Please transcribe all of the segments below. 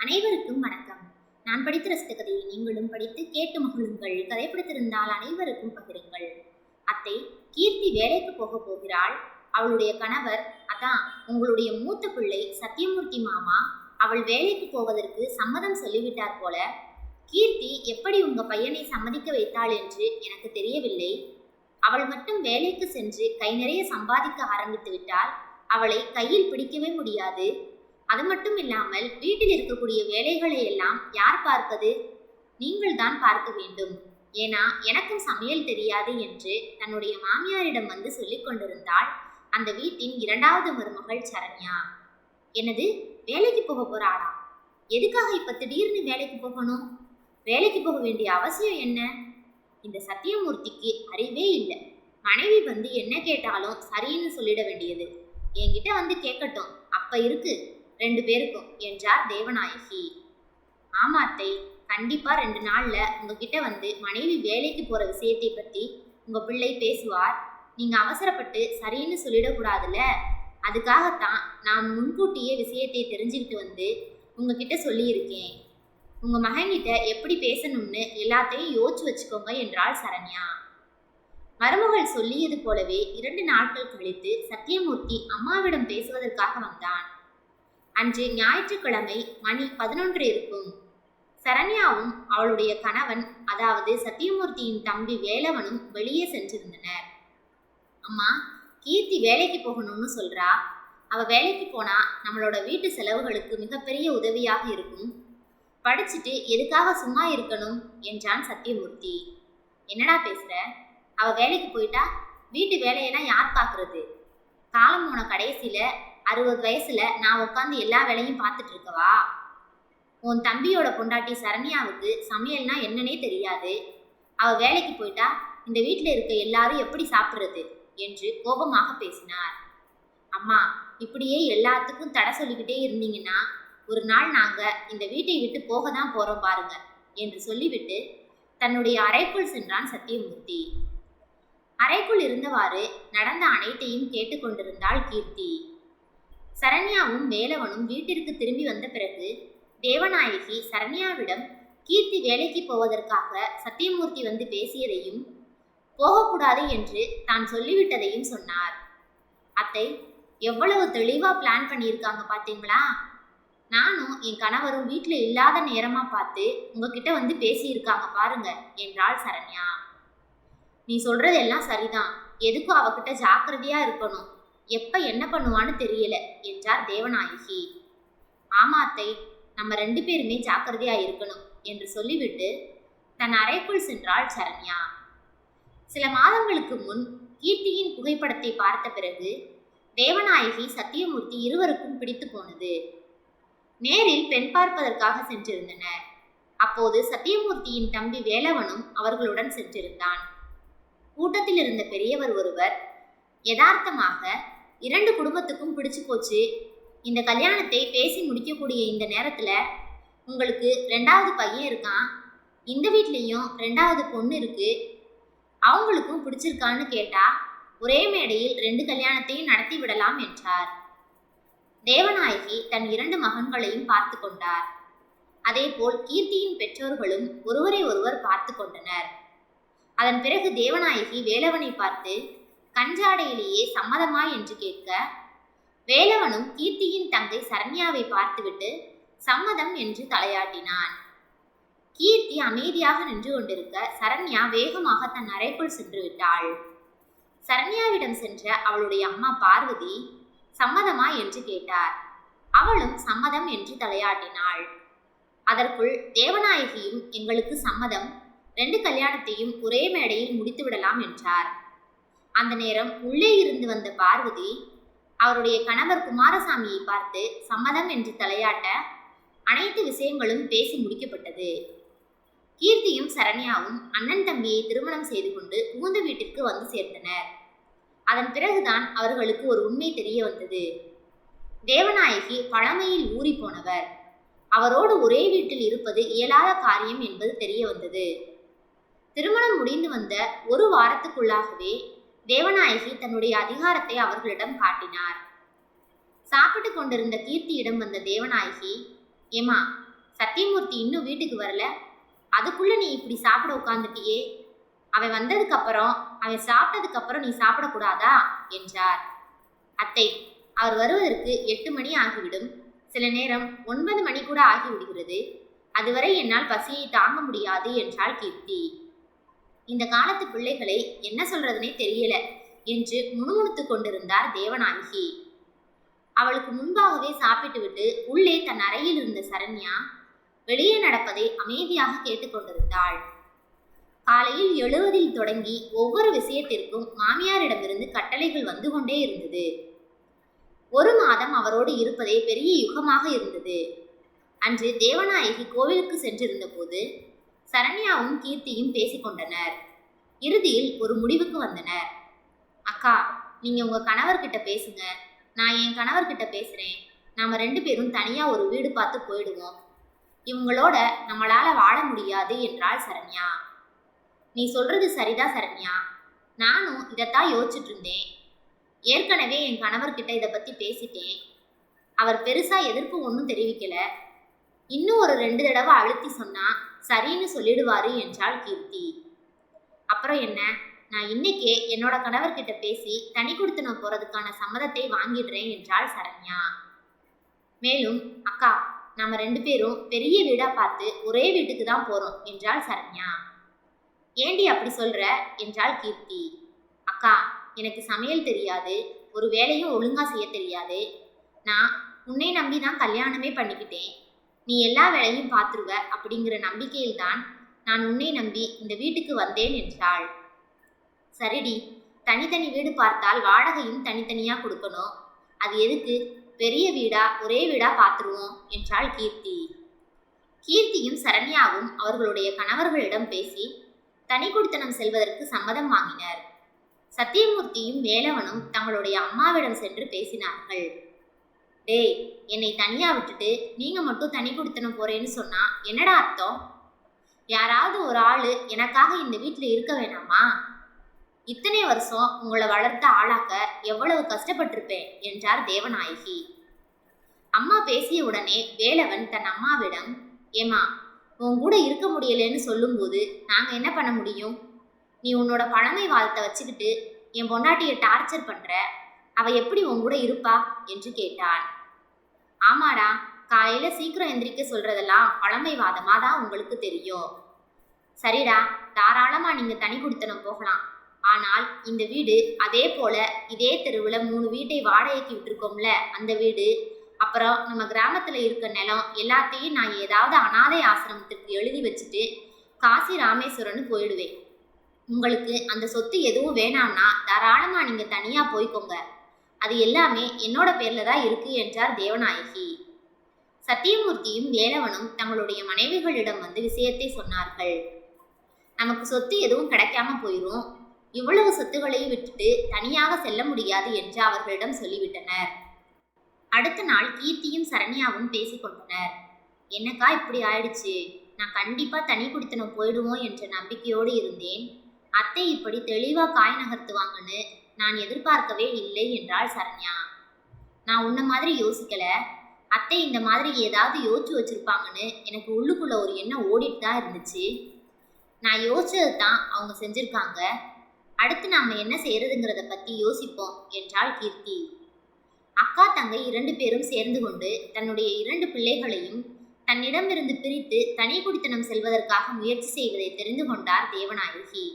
அனைவருக்கும் வணக்கம். நான் படித்த ரசித்த கதையை நீங்களும் படித்து கேட்டு மகிழுங்கள். கதை பிடித்திருந்தால் அனைவருக்கும் பகிருங்கள். அத்தை, கீர்த்தி வேலைக்கு போகிறாள். அவளுடைய கணவர், அதான் உங்களுடைய மூத்த பிள்ளை சத்தியமூர்த்தி மாமா, அவள் வேலைக்கு போவதற்கு சம்மதம் சொல்லிவிட்டார் போல. கீர்த்தி எப்படி உங்க பையனை சம்மதிக்க வைத்தாள் என்று எனக்கு தெரியவில்லை. அவள் மட்டும் வேலைக்கு சென்று கை நிறைய சம்பாதிக்க ஆரம்பித்து விட்டால் அவளை கையில் பிடிக்கவே முடியாது. அது மட்டும் இல்லாமல் வீட்டில் இருக்கக்கூடிய வேலைகளை எல்லாம் யார் பார்ப்பது? நீங்கள் தான் பார்க்க வேண்டும். ஏன்னா எனக்கும் சமையல் தெரியாது என்று தன்னுடைய மாமியாரிடம் வந்து சொல்லிக் கொண்டிருந்தாள் அந்த வீட்டின் இரண்டாவது மருமகள் சரண்யா. என்னது, வேலைக்கு போக போறாளா? எதுக்காக இப்ப திடீர்னு வேலைக்கு போகணும்? வேலைக்கு போக வேண்டிய அவசியம் என்ன? இந்த சத்தியமூர்த்திக்கு அறிவே இல்லை. மனைவி வந்து என்ன கேட்டாலும் சரின்னு சொல்லிட வேண்டியது. என்கிட்ட வந்து கேட்கட்டும், அப்ப இருக்கு 2 பேருக்கும் என்றார் தேவநாயகி. ஆமா அத்தை, கண்டிப்பா 2 நாள்ல உங்ககிட்ட வந்து மனைவி வேலைக்கு போற விஷயத்தை பத்தி உங்க பிள்ளை பேசுவார். நீங்க அவசரப்பட்டு சரின்னு சொல்லிடக்கூடாதுல்ல. அதுக்காகத்தான் நான் முன்கூட்டியே விஷயத்தை தெரிஞ்சுக்கிட்டு வந்து உங்ககிட்ட சொல்லியிருக்கேன். உங்க மகன்கிட்ட எப்படி பேசணும்னு எல்லாத்தையும் யோசிச்சு வச்சுக்கோங்க என்றாள் சரண்யா. மருமகள் சொல்லியது போலவே 2 நாட்கள் கழித்து சத்தியமூர்த்தி அம்மாவிடம் பேசுவதற்காக வந்தான். அன்று ஞாயிற்றுக்கிழமை மணி 11 இருக்கும். சரண்யாவும் அவளுடைய கணவன், அதாவது சத்தியமூர்த்தியின் தம்பி வேலவனும் வெளியே சென்றிருந்தனர். அம்மா, கீர்த்தி வேலைக்கு போகணும்னு சொல்றா. அவ வேலைக்கு போனா நம்மளோட வீட்டு செலவுகளுக்கு மிகப்பெரிய உதவியாக இருக்கும். படிச்சுட்டு எதுக்காக சும்மா இருக்கணும் என்றான் சத்தியமூர்த்தி. என்னடா பேசுற? அவ வேலைக்கு போயிட்டா வீட்டு வேலையெல்லாம் யார் பார்க்கறது? காலம் போன கடைசியில 60 வயசுல நான் உட்காந்து எல்லா வேலையும் பார்த்துட்டு இருக்கவா? உன் தம்பியோட பொண்டாட்டி சரண்யாவுக்கு சமையல்னா என்னன்னே தெரியாது. அவ வேலைக்கு போயிட்டா இந்த வீட்டில் இருக்க எல்லாரும் எப்படி சாப்பிட்றது என்று கோபமாக பேசினார். அம்மா, இப்படியே எல்லாத்துக்கும் தடை சொல்லிக்கிட்டே இருந்தீங்கன்னா ஒரு நாள் நாங்க இந்த வீட்டை விட்டு போக தான் போறோம் பாருங்க என்று சொல்லிவிட்டு தன்னுடைய அறைக்குள் சென்றான் சத்தியமூர்த்தி. அறைக்குள் இருந்தவாறு நடந்த அனைத்தையும் கேட்டுக்கொண்டிருந்தாள் கீர்த்தி. சரண்யாவும் வேலவனும் வீட்டிற்கு திரும்பி வந்த பிறகு தேவநாயகி சரண்யாவிடம் கீர்த்தி வேலைக்கு போவதற்காக சத்தியமூர்த்தி வந்து பேசியதையும் போகக்கூடாது என்று தான் சொல்லிவிட்டதையும் சொன்னார். அத்தை, எவ்வளவு தெளிவா பிளான் பண்ணியிருக்காங்க பார்த்தீங்களா? நானும் என் கணவரும் வீட்டில் இல்லாத நேரமா பார்த்து உங்ககிட்ட வந்து பேசியிருக்காங்க பாருங்க என்றாள் சரண்யா. நீ சொல்றதெல்லாம் சரிதான். எதுக்கும் அவகிட்ட ஜாக்கிரதையா இருக்கணும். எப்ப என்ன பண்ணுவான்னு தெரியல என்றார் தேவநாயகி. ஆமா அத்தை, நம்ம 2 பேருமே ஜாக்கிரதையா இருக்கணும் என்று சொல்லிவிட்டு தன் அறைக்குள் சென்றாள் சரண்யா. சில மாதங்களுக்கு முன் கீர்த்தியின் புகைப்படத்தை பார்த்த பிறகு தேவநாயகி சத்தியமூர்த்தி இருவருக்கும் பிடித்து போனது. நேரில் பெண் பார்ப்பதற்காக சென்றிருந்தனர். அப்போது சத்தியமூர்த்தியின் தம்பி வேலவனும் அவர்களுடன் சென்றிருந்தான். கூட்டத்தில் இருந்த பெரியவர் ஒருவர் யதார்த்தமாக 2 குடும்பத்துக்கும் பிடிச்சு போச்சு. இந்த கல்யாணத்தை பேசி முடிக்கக்கூடிய இந்த நேரத்துல உங்களுக்கு 2வது பையன் இருக்கான். இந்த வீட்லேயும் 2வது பொண்ணு இருக்கு. அவங்களுக்கும் பிடிச்சிருக்கான்னு கேட்டா ஒரே மேடையில் 2 கல்யாணத்தையும் நடத்தி விடலாம் என்றார். தேவநாயகி தன் 2 மகன்களையும் பார்த்து கொண்டார். அதே போல் கீர்த்தியின் பெற்றோர்களும் ஒருவரை ஒருவர் பார்த்து கொண்டனர். அதன் பிறகு தேவநாயகி வேலவனை பார்த்து கஞ்சாடையிலேயே சம்மதமா என்று கேட்க வேலவனும் கீர்த்தியின் தங்கை சரண்யாவை பார்த்துவிட்டு சம்மதம் என்று தலையாட்டினான். கீர்த்தி அமைதியாக நின்று கொண்டிருக்க சரண்யா வேகமாக தன் அறைக்குள் சென்று விட்டாள். சரண்யாவிடம் சென்ற அவளுடைய அம்மா பார்வதி சம்மதமா என்று கேட்டார். அவளும் சம்மதம் என்று தலையாட்டினாள். அதற்குள் தேவநாயகியும் எங்களுக்கு சம்மதம், 2 கல்யாணத்தையும் ஒரே மேடையில் முடித்து விடலாம் என்றார். அந்த நேரம் உள்ளே இருந்து வந்த பார்வதி அவருடைய கணவர் குமாரசாமியை பார்த்து சம்மதம் என்று தலையாட்ட அனைத்து விஷயங்களும் பேசி முடிக்கப்பட்டது. கீர்த்தியும் சரண்யாவும் அண்ணன் தம்பியை திருமணம் செய்து கொண்டு புகுந்த வீட்டிற்கு வந்து சேர்ந்தனர். அதன் பிறகுதான் அவர்களுக்கு ஒரு உண்மை தெரிய வந்தது. தேவநாயகி பழமையில் ஊறி போனவர். அவரோடு ஒரே வீட்டில் இருப்பது இயலாத காரியம் என்பது தெரிய வந்தது. திருமணம் முடிந்து வந்த 1 வாரத்துக்குள்ளாகவே தேவநாயகி தன்னுடைய அதிகாரத்தை அவர்களிடம் காட்டினார். சாப்பிட்டு கொண்டிருந்த கீர்த்தியிடம் வந்த தேவநாயகி, ஏமா, சத்தியமூர்த்தி இன்னும் வீட்டுக்கு வரல, அதுக்குள்ள நீ இப்படி சாப்பிட உட்கார்ந்துட்டியே, அவன் வந்ததுக்கு அப்புறம், அவன் சாப்பிட்டதுக்கு அப்புறம் நீ சாப்பிடக்கூடாதா என்றார். அத்தை, அவர் வருவதற்கு 8 மணி ஆகிவிடும். சில நேரம் 9 மணி கூட ஆகிவிடுகிறது. அதுவரை என்னால் பசியை தாங்க முடியாது என்றாள் கீர்த்தி. இந்த காலத்து பிள்ளைகளை என்ன சொல்றதுனே தெரியல என்று முணுமுணுத்து கொண்டிருந்தார் தேவநாயகி. அவளுக்கு முன்பாகவே சாப்பிட்டு விட்டு உள்ளே தன் அறையில் இருந்த சரண்யா வெளியே நடப்பதை அமைதியாக கேட்டுக்கொண்டிருந்தாள். காலையில் எழுவதில் தொடங்கி ஒவ்வொரு விஷயத்திற்கும் மாமியாரிடமிருந்து கட்டளைகள் வந்து கொண்டே இருந்தது. 1 மாதம் அவரோடு இருப்பதே பெரிய யுகமாக இருந்தது. அன்று தேவநாயகி கோவிலுக்கு சென்றிருந்த போது சரண்யாவும் கீர்த்தியும் பேசிக்கொண்டனர். இறுதியில் ஒரு முடிவுக்கு வந்தனர். அக்கா, நீங்க உங்க கணவர்கிட்ட பேசுங்க, நான் என் கணவர்கிட்ட பேசுறேன். நாம 2 பேரும் தனியா ஒரு வீடு பார்த்து போயிடுவோம். இவங்களோட நம்மளால வாழ முடியாது என்றாள் சரண்யா. நீ சொல்றது சரிதான் சரண்யா, நானும் இதைத்தான் யோசிச்சுட்டு இருந்தேன். ஏற்கனவே என் கணவர்கிட்ட இதை பத்தி பேசிட்டேன். அவர் பெருசா எதிர்ப்பு ஒன்றும் தெரிவிக்கல. இன்னும் ஒரு 2 தடவை அழுத்தி சொன்னா சரின்னு சொல்லிடுவாரு என்றாள் கீர்த்தி. அப்புறம் என்ன, நான் இன்னைக்கே என்னோட கணவர்கிட்ட பேசி தனி கொடுத்தனம் போறதுக்கான சம்மதத்தை வாங்கிடுறேன் என்றாள் சரண்யா. மேலும், அக்கா, நாம 2 பேரும் பெரிய வீடா பார்த்து ஒரே வீட்டுக்கு தான் போறோம் என்றாள் சரண்யா. ஏண்டி அப்படி சொல்ற என்றாள் கீர்த்தி. அக்கா, எனக்கு சமையல் தெரியாது, ஒரு வேலையும் ஒழுங்கா செய்ய தெரியாது. நான் உன்னை நம்பி தான் கல்யாணமே பண்ணிக்கிட்டேன். நீ எல்லா வேலையும் பார்த்துருவ அப்படிங்கிற நம்பிக்கையில்தான் நான் உன்னை நம்பி இந்த வீட்டுக்கு வந்தேன் என்றாள். சரிடி, தனித்தனி வீடு பார்த்தால் வாடகையும் தனித்தனியா கொடுக்கணும். அது எதுக்கு, பெரிய வீடா ஒரே வீடா பார்த்துருவோம் என்றாள் கீர்த்தி. கீர்த்தியும் சரண்யாவும் அவர்களுடைய கணவர்களிடம் பேசி தனி கொடுத்தனம் செல்வதற்கு சம்மதம் வாங்கினர். சத்தியமூர்த்தியும் வேலவனும் தங்களுடைய அம்மாவிடம் சென்று பேசினார்கள். டேய், என்னை தனியா விட்டுட்டு நீங்க மட்டும் தனி கொடுத்தனம் போறேன்னு சொன்னா என்னடா அர்த்தம்? யாராவது ஒரு ஆளு எனக்காக இந்த வீட்டுல இருக்க வேணாமா? இத்தனை வருஷம் உங்களை வளர்த்த ஆளாக்க எவ்வளவு கஷ்டப்பட்டிருப்பேன் என்றார் தேவநாயகி. அம்மா பேசிய உடனே வேலவன் தன் அம்மாவிடம், ஏமா, உன் கூட இருக்க முடியலன்னு சொல்லும்போது நாங்க என்ன பண்ண முடியும்? நீ உன்னோட பழமை வாதத்தை வச்சுக்கிட்டு என் பொண்டாட்டியை டார்ச்சர் பண்ற, அவ எப்படி உன் கூட இருப்பா என்று கேட்டான். ஆமாடா, காலையில சீக்கிரம் எந்திரிக்க சொல்றதெல்லாம் பழமை வாதமா தான் உங்களுக்கு தெரியும். சரிடா, தாராளமா நீங்க தனி கொடுத்தனம் போகலாம். ஆனால் இந்த வீடு, அதே போல இதே தெருவுல 3 வீட்டை வாடகைக்கு விட்டுருக்கோம்ல, அந்த வீடு, அப்புறம் நம்ம கிராமத்துல இருக்க நிலம் எல்லாத்தையும் நான் ஏதாவது அனாதை ஆசிரமத்துக்கு எழுதி வச்சுட்டு காசி ராமேஸ்வரன்னு போயிடுவேன். உங்களுக்கு அந்த சொத்து எதுவும் வேணாம்னா தாராளமா நீங்க தனியா போய்க்கோங்க. அது எல்லாமே என்னோட பேர்ல தான் இருக்கு என்றார் தேவநாயகி. சத்தியமூர்த்தியும் வேலவனும் தங்களுடைய மனைவிகளிடம் வந்து விஷயத்தை சொன்னார்கள். நமக்கு சொத்து எதுவும் கிடைக்காம போயிரும், இவ்வளவு சொத்துக்களையும் விட்டுட்டு தனியாக செல்ல முடியாது என்று அவர்களிடம் சொல்லிவிட்டனர். அடுத்த நாள் கீர்த்தியும் சரண்யாவும் பேசிக்கொண்டனர். என்னக்கா இப்படி ஆயிடுச்சு, நான் கண்டிப்பா தனி குடித்தனம் போயிடுவோம் என்ற நம்பிக்கையோடு இருந்தேன். அத்தை இப்படி தெளிவா காய் நகர்த்துவாங்கன்னு நான் எதிர்பார்க்கவே இல்லை என்றாள் சரண்யா. நான் உன்ன மாதிரி யோசிக்கல, அத்தை இந்த மாதிரி ஏதாவது யோசிச்சு வச்சிருப்பாங்கன்னு எனக்கு உள்ளுக்குள்ள ஒரு எண்ணம் ஓடிட்டு தான் இருந்துச்சு. நான் யோசிச்சது தான் அவங்க செஞ்சிருக்காங்க. அடுத்து நாம என்ன செய்யறதுங்கிறத பத்தி யோசிப்போம் என்றாள் கீர்த்தி. அக்கா தங்கை 2 பேரும் சேர்ந்து கொண்டு தன்னுடைய 2 பிள்ளைகளையும் தன்னிடமிருந்து பிரித்து தனி குடித்தனம் செல்வதற்காக முயற்சி செய்வதை தெரிந்து கொண்டார் தேவநாயகி.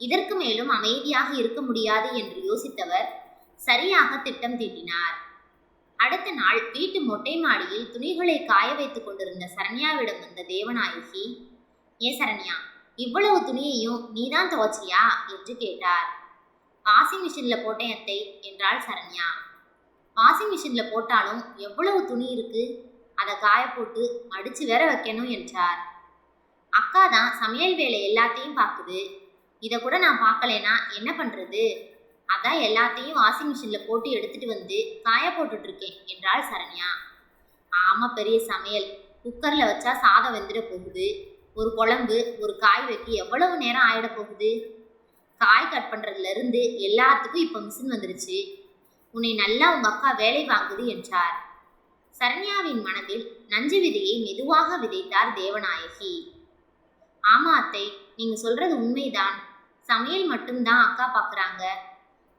இதற்கு மேலும் அமைதியாக இருக்க முடியாது என்று யோசித்தவர் சரியாக திட்டம் தீட்டினார். அடுத்த நாள் வீட்டு மொட்டை மாடியில் துணிகளை காய வைத்துக் கொண்டிருந்த சரண்யாவிடம் வந்த தேவநாயகி, ஏ சரண்யா, இவ்வளவு துணியையும் நீதான் துவச்சியா என்று கேட்டார். வாஷிங் மிஷின்ல போட்டேன் அத்தை என்றாள் சரண்யா. வாஷிங் மிஷின்ல போட்டாலும் எவ்வளவு துணி இருக்கு, அதை காய போட்டு மடிச்சு வேற வைக்கணும் என்றார். அக்கா தான் சமையல் வேலை எல்லாத்தையும் பார்க்குது, இதை கூட நான் பார்க்கலேனா என்ன பண்றது? அதான் எல்லாத்தையும் வாஷிங் மிஷின்ல போட்டு எடுத்துட்டு வந்து காய போட்டுட்டு இருக்கேன் என்றாள் சரண்யா. ஆமா, பெரிய சமையல். குக்கர்ல வச்சா சாதம் வெந்துட போகுது, ஒரு குழம்பு ஒரு காய் வைக்க எவ்வளவு நேரம் ஆயிட போகுது? காய் கட் பண்றதுல இருந்து எல்லாத்துக்கும் இப்ப மிஷின் வந்துருச்சு. உன்னை நல்லா உங்க அக்கா வேலை வாங்குது என்றார். சரண்யாவின் மனதில் நஞ்சு விதையை மெதுவாக விதைத்தார் தேவநாயகி. ஆமா அத்தை, நீங்க சொல்றது உண்மைதான். சமையல் மட்டும்தான் அக்கா பார்க்குறாங்க.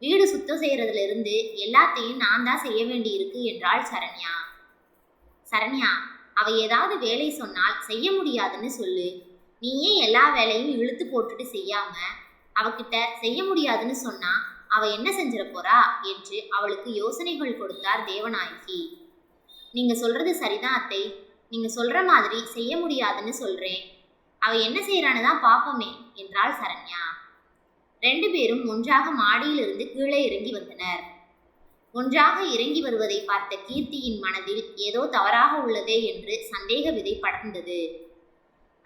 வீடு சுத்தம் செய்யறதுல இருந்து எல்லாத்தையும் நான் தான் செய்ய வேண்டி இருக்கு என்றாள் சரண்யா. சரண்யா, அவ ஏதாவது வேலை சொன்னால் செய்ய முடியாதுன்னு சொல்லு. நீ ஏன் எல்லா வேலையும் இழுத்து போட்டுட்டு செய்யாம அவகிட்ட செய்ய முடியாதுன்னு சொன்னா அவ என்ன செஞ்சிட போறா என்று அவளுக்கு யோசனைகள் கொடுத்தார் தேவநாயகி. நீங்க சொல்றது சரிதான் அத்தை. நீங்க சொல்ற மாதிரி செய்ய முடியாதுன்னு சொல்றேன். அவ என்ன செய்யறான்னு தான் பாப்போமே என்றாள் சரண்யா. 2 பேரும் ஒன்றாக மாடியிலிருந்து கீழே இறங்கி வந்தனர். ஒன்றாக இறங்கி வருவதை பார்த்த கீர்த்தியின் மனதில் ஏதோ தவறாக உள்ளதே என்று சந்தேக விதை படர்ந்தது.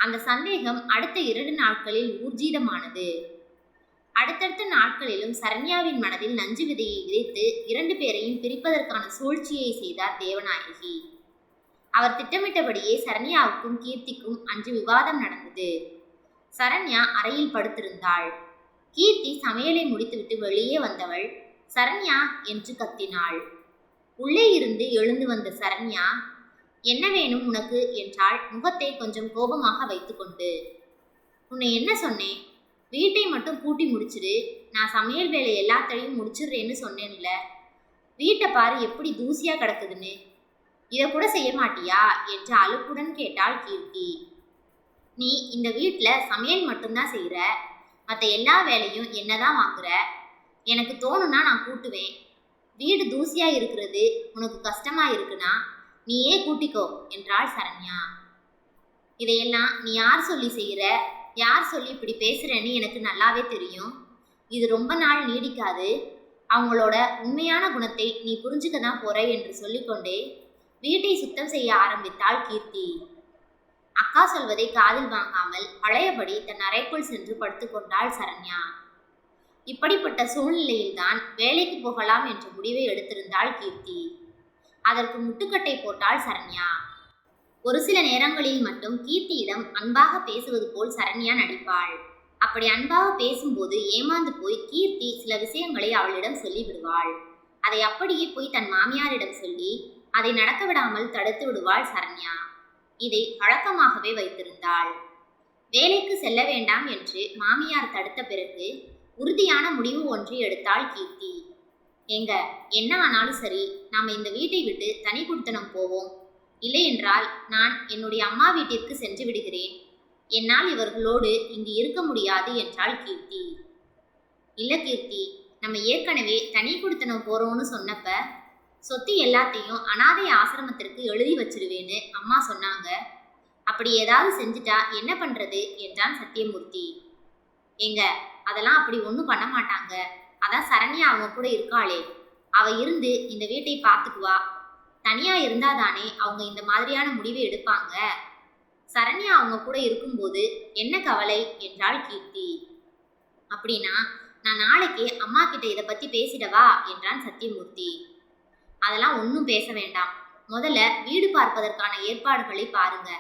அந்த சந்தேகம் அடுத்த 2 நாட்களில் ஊர்ஜிதமானது. அடுத்தடுத்த நாட்களிலும் சரண்யாவின் மனதில் நஞ்சு விதையை விதைத்து 2 பேரையும் பிரிப்பதற்கான சூழ்ச்சியை செய்தார் தேவநாயகி. அவர் திட்டமிட்டபடியே சரண்யாவுக்கும் கீர்த்திக்கும் அன்று விவாதம் நடந்தது. சரண்யா அறையில் படுத்திருந்தாள். கீர்த்தி சமையலை முடித்துவிட்டு வெளியே வந்தவள் சரண்யா என்று கத்தினாள். உள்ளே இருந்து எழுந்து வந்த சரண்யா, என்ன வேணும் உனக்கு என்றாள், முகத்தை கொஞ்சம் கோபமாக வைத்துக்கொண்டு. உன்னை என்ன சொன்னேன்? வீட்டை மட்டும் பூட்டி முடிச்சிடு, நான் சமையல் வேலை எல்லாத்தையும் முடிச்சிடுறேன்னு சொன்னேன்ல. வீட்டை பாரு எப்படி தூசியா கிடக்குதுன்னு. இதை கூட செய்ய மாட்டியா என்று அலுப்புடன் கேட்டாள் கீர்த்தி. நீ இந்த வீட்டில் சமையல் மட்டும்தான் செய்கிற, மற்ற எல்லா வேலையும் என்னதான் வாங்குற. எனக்கு தோணுன்னா நான் கூட்டுவேன். வீடு தூசியா இருக்கிறது உனக்கு கஷ்டமா இருக்குன்னா நீயே கூட்டிக்கோ என்றாள் சரண்யா. இதையெல்லாம் நீ யார் சொல்லி செய்கிற, யார் சொல்லி இப்படி பேசுறேன்னு எனக்கு நல்லாவே தெரியும். இது ரொம்ப நாள் நீடிக்காது. அவங்களோட உண்மையான குணத்தை நீ புரிஞ்சுக்க தான் போற என்று சொல்லிக்கொண்டே வீட்டை சுத்தம் செய்ய ஆரம்பித்தாள் கீர்த்தி. அக்கா சொல்வதை காதில் வாங்காமல் பழையபடி தன் அறைக்குள் சென்று படுத்துக்கொண்டாள் சரண்யா. இப்படிப்பட்ட சூழ்நிலையில்தான் வேலைக்கு போகலாம் என்ற முடிவை எடுத்திருந்தாள் கீர்த்தி. அதற்கு முட்டுக்கட்டை போட்டாள் சரண்யா. ஒரு சில நேரங்களில் மட்டும் கீர்த்தியிடம் அன்பாக பேசுவது போல் சரண்யா நடிப்பாள். அப்படி அன்பாக பேசும்போது ஏமாந்து போய் கீர்த்தி சில விஷயங்களை அவளிடம் சொல்லிவிடுவாள். அதை அப்படியே போய் தன் மாமியாரிடம் சொல்லி அதை நடக்க விடாமல் தடுத்து விடுவாள் சரண்யா. இதை வழக்கமாகவே வைத்திருந்தாள். வேலைக்கு செல்ல வேண்டாம் என்று மாமியார் தடுத்த பிறகு உறுதியான முடிவு ஒன்றை எடுத்தாள் கீர்த்தி. எங்க என்ன ஆனாலும் சரி, நாம இந்த வீட்டை விட்டு தனி குடித்தனம் போவோம். இல்லை என்றால் நான் என்னுடைய அம்மா வீட்டிற்கு சென்று விடுகிறேன். என்னால் இவர்களோடு இங்கு இருக்க முடியாது என்றாள் கீர்த்தி. இல்ல கீர்த்தி, நம்ம ஏற்கனவே தனி குடித்தனம் போறோம்னு சொன்னப்ப சொத்து எல்லாத்தையும் அனாதை ஆசிரமத்திற்கு எழுதி வச்சிருவேன்னு அம்மா சொன்னாங்க. அப்படி ஏதாவது செஞ்சுட்டா என்ன பண்றது என்றான் சத்தியமூர்த்தி. எங்க அதெல்லாம் அப்படி ஒன்றும் பண்ண மாட்டாங்க. அதான் சரண்யா அவங்க கூட இருக்காளே, அவ இருந்து இந்த வீட்டை பார்த்துக்குவா. தனியா இருந்தாதானே அவங்க இந்த மாதிரியான முடிவை எடுப்பாங்க. சரண்யா அவங்க கூட இருக்கும்போது என்ன கவலை என்றாள் கீர்த்தி. அப்படின்னா நான் நாளைக்கு அம்மா கிட்ட இதை பத்தி பேசிடவா என்றான் சத்தியமூர்த்தி. அதெல்லாம் ஒன்றும் பேச வேண்டாம். முதல்ல வீடு பார்ப்பதற்கான ஏற்பாடுகளை பாருங்க.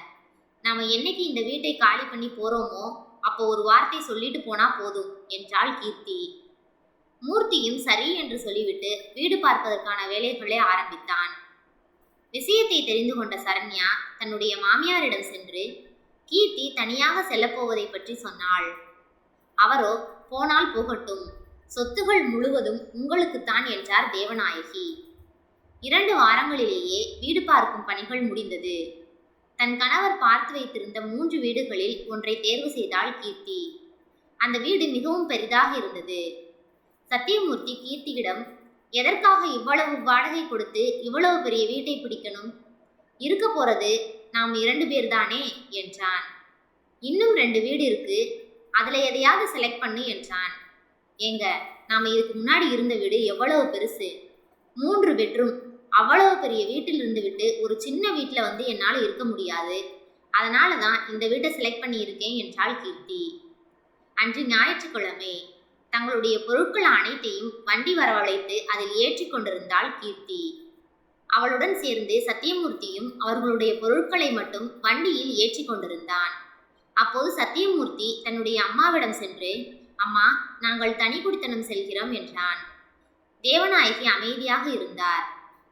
நாம என்னைக்கு இந்த வீட்டை காலி பண்ணி போறோமோ அப்போ ஒரு வார்த்தை சொல்லிட்டு போனா போதும் என்றாள் கீர்த்தி. மூர்த்தியும் சரி என்று சொல்லிவிட்டு வீடு பார்ப்பதற்கான வேலைகளை ஆரம்பித்தான். விஷயத்தை தெரிந்து கொண்ட சரண்யா தன்னுடைய மாமியாரிடம் சென்று கீர்த்தி தனியாக செல்லப்போவதை பற்றி சொன்னாள். அவரோ போனால் போகட்டும், சொத்துகள் முழுவதும் உங்களுக்குத்தான் என்றார் தேவநாயகி. 2 வாரங்களிலேயே வீடு பார்க்கும் பணிகள் முடிந்தது. தன் கணவர் பார்த்து வைத்திருந்த 3 வீடுகளில் ஒன்றை தேர்வு செய்தாள் கீர்த்தி. அந்த வீடு மிகவும் பெரிதாக இருந்தது. சத்தியமூர்த்தி கீர்த்தியிடம், எதற்காக இவ்வளவு வாடகை கொடுத்து இவ்வளவு பெரிய வீட்டை பிடிக்கணும்? இருக்க போறது நாம் 2 பேர் தானே என்றான். இன்னும் 2 வீடு இருக்கு, அதுல எதையாவது செலக்ட் பண்ணு என்றான். ஏங்க, நாம இதுக்கு முன்னாடி இருந்த வீடு எவ்வளவு பெருசு, 3 பெட்ரூம். அவ்வளவு பெரிய வீட்டில் இருந்து விட்டு ஒரு சின்ன வீட்டில் வந்து என்னால் இருக்க முடியாது. அதனால தான் இந்த வீட்டை செலக்ட் பண்ணி இருக்கேன் என்றாள் கீர்த்தி. அன்று ஞாயிற்றுக்கிழமை. தங்களுடைய பொருட்கள் அனைத்தையும் வண்டி வரவழைத்து அதில் ஏற்றி கொண்டிருந்தாள் கீர்த்தி. அவளுடன் சேர்ந்து சத்தியமூர்த்தியும் அவர்களுடைய பொருட்களை மட்டும் வண்டியில் ஏற்றி கொண்டிருந்தான். அப்போது சத்தியமூர்த்தி தன்னுடைய அம்மாவிடம் சென்று, அம்மா, நாங்கள் தனி குடித்தனம் செல்கிறோம் என்றான். தேவநாயகி அமைதியாக இருந்தார்.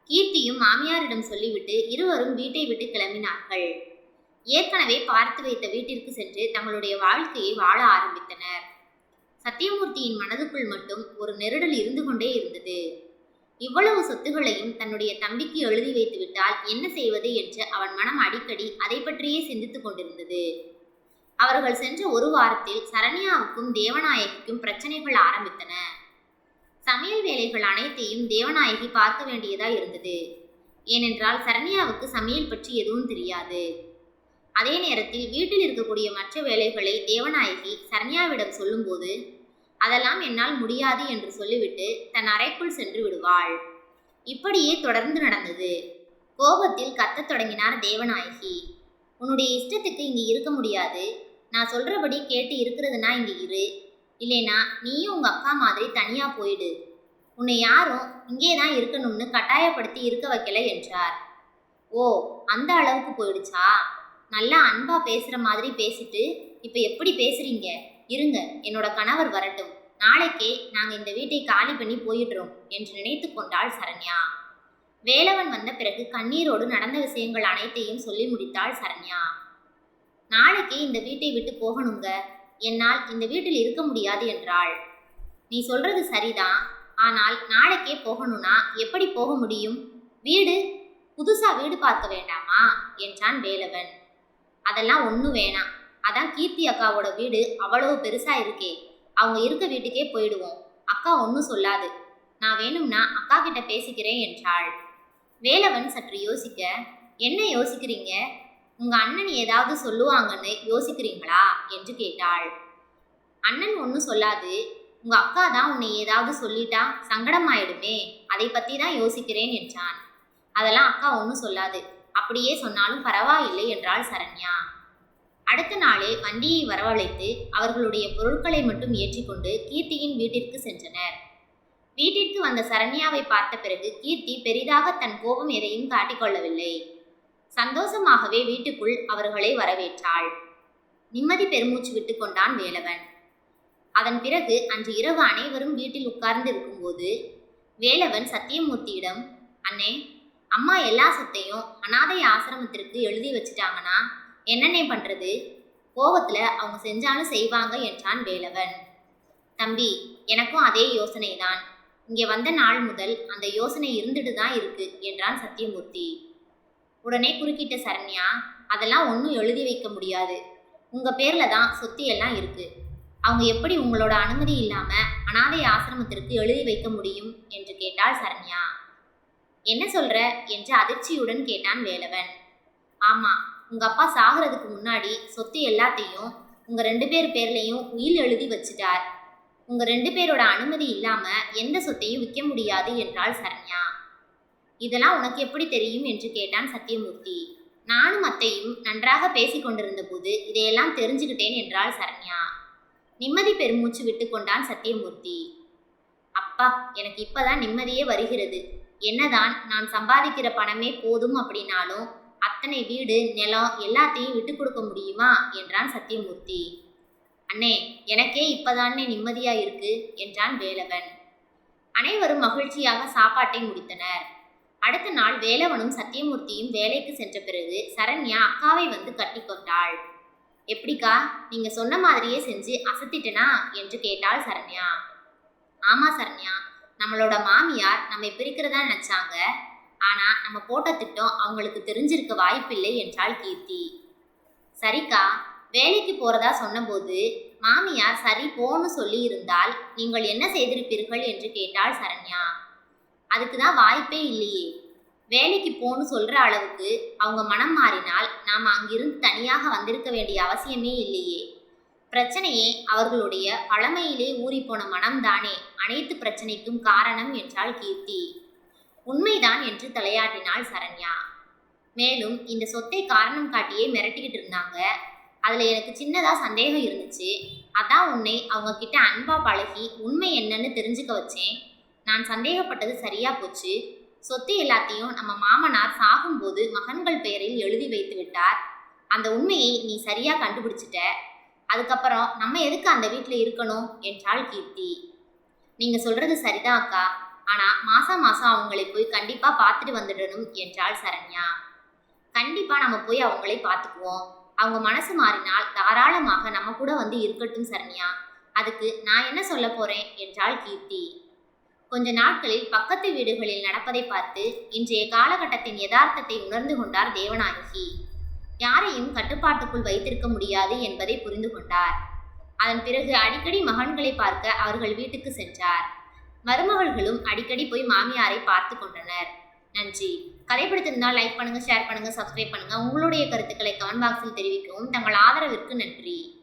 கீர்த்தியும் மாமியாரிடம் சொல்லிவிட்டு இருவரும் வீட்டை விட்டு கிளம்பினார்கள். ஏற்கனவே பார்த்து வைத்த வீட்டிற்கு சென்று தங்களுடைய வாழ்க்கையை வாழ ஆரம்பித்தனர். சத்தியமூர்த்தியின் மனதுக்குள் மட்டும் ஒரு நெருடல் இருந்து கொண்டே இருந்தது. இவ்வளவு சொத்துகளையும் தன்னுடைய தம்பிக்கு எழுதி வைத்து விட்டால் என்ன செய்வது என்று அவன் மனம் அடிக்கடி அதை பற்றியே சிந்தித்துக் கொண்டிருந்தது. அவர்கள் சென்ற ஒரு வாரத்தில் சரண்யாவுக்கும் தேவநாயகிக்கும் பிரச்சனைகள் ஆரம்பித்தன. சமையல் வேலைகள் அனைத்தையும் தேவநாயகி பார்க்க வேண்டியதா இருந்தது. ஏனென்றால் சரண்யாவுக்கு சமையல் பற்றி எதுவும் தெரியாது. அதே நேரத்தில் வீட்டில் இருக்கக்கூடிய மற்ற வேலைகளை தேவநாயகி சரண்யாவிடம் சொல்லும்போது அதெல்லாம் என்னால் முடியாது என்று சொல்லிவிட்டு தன் அறைக்குள் சென்று விடுவாள். இப்படியே தொடர்ந்து நடந்தது. கோபத்தில் கத்தத் தொடங்கினார் தேவநாயகி. உன்னுடைய இஷ்டத்துக்கு இங்கே இருக்க முடியாது. நான் சொல்றபடி கேட்டு இருக்கிறதுனா இங்கே இரு, இல்லைனா நீயும் உங்க அக்கா மாதிரி தனியா போயிடு. உன்னை யாரும் இங்கே தான் இருக்கணும்னு கட்டாயப்படுத்தி இருக்க வைக்கல என்றார். ஓ, அந்த அளவுக்கு போயிடுச்சா? நல்லா அன்பா பேசுற மாதிரி பேசிட்டு இப்ப எப்படி பேசுறீங்க? இருங்க, என்னோட கணவர் வரட்டும், நாளைக்கே நாங்க இந்த வீட்டை காலி பண்ணி போயிடுறோம் என்று நினைத்து கொண்டாள் சரண்யா. வேலவன் வந்த பிறகு கண்ணீரோடு நடந்த விஷயங்கள் அனைத்தையும் சொல்லி முடித்தாள் சரண்யா. நாளைக்கே இந்த வீட்டை விட்டு போகணுங்க, என்னால் இந்த வீட்டில் இருக்க முடியாது என்றாள். நீ சொல்றது சரிதான், ஆனால் நாளைக்கே போகணும்னா எப்படி போக முடியும்? வீடு புதுசா வீடு பார்க்க வேண்டாமா என்றான் வேலவன். அதெல்லாம் ஒன்றும் வேணாம், அதான் கீர்த்தி அக்காவோட வீடு அவ்வளவு பெருசா இருக்கே, அவங்க இருக்க வீட்டுக்கே போயிடுவோம். அக்கா ஒன்றும் சொல்லாது, நான் வேணும்னா அக்கா கிட்ட பேசிக்கிறேன் என்றாள். வேலவன் சற்று யோசிக்க, என்ன யோசிக்கிறீங்க? உங்க அண்ணன் ஏதாவது சொல்லுவாங்கன்னு யோசிக்கிறீங்களா என்று கேட்டாள். அண்ணன் ஒன்றும் சொல்லாது, உங்க அக்கா தான் உன்னை ஏதாவது சொல்லிட்டா சங்கடமாயிடுமே, அதை பத்தி தான் யோசிக்கிறேன் என்றான். அதெல்லாம் அக்கா ஒன்றும் சொல்லாது, அப்படியே சொன்னாலும் பரவாயில்லை என்றாள் சரண்யா. அடுத்த நாளே வண்டியை வரவழைத்து அவர்களுடைய பொருட்களை மட்டும் ஏற்றிக்கொண்டு கீர்த்தியின் வீட்டிற்கு சென்றனர். வீட்டிற்கு வந்த சரண்யாவை பார்த்த பிறகு கீர்த்தி பெரிதாக தன் கோபம் எதையும் காட்டிக்கொள்ளவில்லை. சந்தோஷமாகவே வீட்டுக்குள் அவர்களை வரவேற்றாள். நிம்மதி பெருமூச்சு விட்டு கொண்டான் வேலவன். அதன் பிறகு அன்று இரவு அனைவரும் வீட்டில் உட்கார்ந்து இருக்கும்போது வேலவன் சத்தியமூர்த்தியிடம், அண்ணே, அம்மா எல்லா சொத்தையும் அனாதை ஆசிரமத்திற்கு எழுதி வச்சுட்டாங்கன்னா என்னென்ன பண்றது? கோவத்துல அவங்க செஞ்சாலும் செய்வாங்க என்றான் வேலவன். தம்பி, எனக்கும் அதே யோசனை தான். இங்கே வந்த நாள் முதல் அந்த யோசனை இருந்துட்டு தான் இருக்கு என்றான் சத்தியமூர்த்தி. உடனே குறுக்கிட்ட சரண்யா, அதெல்லாம் ஒன்றும் எழுதி வைக்க முடியாது. உங்க பேர்ல தான் சொத்து எல்லாம் இருக்கு. அவங்க எப்படி உங்களோட அனுமதி இல்லாம அனாதை ஆசிரமத்திற்கு எழுதி வைக்க முடியும் என்று கேட்டாள் சரண்யா. என்ன சொல்ற என்று அதிர்ச்சியுடன் கேட்டான் வேலவன். ஆமா, உங்க அப்பா சாகிறதுக்கு முன்னாடி சொத்து எல்லாத்தையும் உங்க 2 பேர் பேர்லையும் உயில் எழுதி வச்சுட்டார். உங்க 2 பேரோட அனுமதி இல்லாம எந்த சொத்தையும் விற்க முடியாது என்றாள் சரண்யா. இதெல்லாம் உனக்கு எப்படி தெரியும் என்று கேட்டான் சத்தியமூர்த்தி. நானும் அத்தையும் நன்றாக பேசிக் கொண்டிருந்த போது இதையெல்லாம் தெரிஞ்சுக்கிட்டேன் என்றாள் சரண்யா. நிம்மதி பெருமூச்சு விட்டு கொண்டான் சத்தியமூர்த்தி. அப்பா, எனக்கு இப்பதான் நிம்மதியே வருகிறது. என்னதான் நான் சம்பாதிக்கிற பணமே போதும் அப்படின்னாலும் அத்தனை வீடு நிலம் எல்லாத்தையும் விட்டு கொடுக்க முடியுமா என்றான் சத்தியமூர்த்தி. அண்ணே, எனக்கே இப்பதானே நிம்மதியா இருக்கு என்றான் வேலவன். அனைவரும் மகிழ்ச்சியாக சாப்பாட்டை முடித்தனர். அடுத்த நாள் வேலவனும் சத்தியமூர்த்தியும் வேலைக்கு சென்ற பிறகு சரண்யா அக்காவை வந்து கட்டிக்கொண்டாள். எப்படிக்கா, நீங்க சொன்ன மாதிரியே செஞ்சு அசத்திட்டனா என்று கேட்டாள் சரண்யா. ஆமா சரண்யா, நம்மளோட மாமியார் நம்மை பிரிக்கிறதா நினைச்சாங்க. ஆனா நம்ம போட்ட திட்டம் அவங்களுக்கு தெரிஞ்சிருக்க வாய்ப்பில்லை என்றாள் கீர்த்தி. சரிக்கா, வேலைக்கு போறதா சொன்னபோது மாமியார் சரி போன்னு சொல்லி இருந்தால் நீங்கள் என்ன செய்திருப்பீர்கள் என்று கேட்டாள் சரண்யா. அதுக்குதான் வாய்ப்பே இல்லையே. வேலைக்கு போன்னு சொல்ற அளவுக்கு அவங்க மனம் மாறினால் நாம் அங்கிருந்து தனியாக வந்திருக்க வேண்டிய அவசியமே இல்லையே. பிரச்சனையே அவர்களுடைய பழமையிலே ஊறிப்போன மனம்தானே அனைத்து பிரச்சனைக்கும் காரணம் என்றாள் கீர்த்தி. உண்மைதான் என்று தலையாட்டினாள் சரண்யா. மேலும் இந்த சொத்தை காரணம் காட்டியே மிரட்டிக்கிட்டு இருந்தாங்க. அதுல எனக்கு சின்னதா சந்தேகம் இருந்துச்சு. அதான் உன்னை அவங்க கிட்ட அன்பா பழகி உண்மை என்னன்னு தெரிஞ்சுக்க வச்சேன். நான் சந்தேகப்பட்டது சரியா போச்சு. சொத்து எல்லாத்தையும் நம்ம மாமனார் சாகும்போது மகன்கள் பெயரில் எழுதி வைத்து விட்டார். அந்த உண்மையை நீ சரியா கண்டுபிடிச்சிட்ட. அதுக்கப்புறம் நம்ம எதுக்கு அந்த வீட்டில் இருக்கணும் என்றாள் கீர்த்தி. நீங்க சொல்றது சரிதான் அக்கா. ஆனா மாசம் மாசம் அவங்களை போய் கண்டிப்பா பார்த்துட்டு வந்துடணும் என்றாள் சரண்யா. கண்டிப்பா நம்ம போய் அவங்களை பார்த்துக்குவோம். அவங்க மனசு மாறினால் தாராளமாக நம்ம கூட வந்து இருக்கட்டும் சரண்யா. அதுக்கு நான் என்ன சொல்ல போறேன் என்றாள் கீர்த்தி. கொஞ்ச நாட்களில் பக்கத்து வீடுகளில் நடப்பதை பார்த்து இன்றைய காலகட்டத்தின் யதார்த்தத்தை உணர்ந்து கொண்டார் தேவநாயகி. யாரையும் கட்டுப்பாட்டுக்குள் வைத்திருக்க முடியாது என்பதை புரிந்து கொண்டார். அதன் பிறகு அடிக்கடி மகன்களை பார்க்க அவர்கள் வீட்டுக்கு சென்றார். மருமகள்களும் அடிக்கடி போய் மாமியாரை பார்த்து கொண்டனர். நன்றி. கதை பிடித்திருந்தால் லைக் பண்ணுங்க, ஷேர் பண்ணுங்க, சப்ஸ்கிரைப் பண்ணுங்க. உங்களுடைய கருத்துக்களை கமெண்ட் பாக்ஸில் தெரிவிக்கவும். தங்கள் ஆதரவிற்கு நன்றி.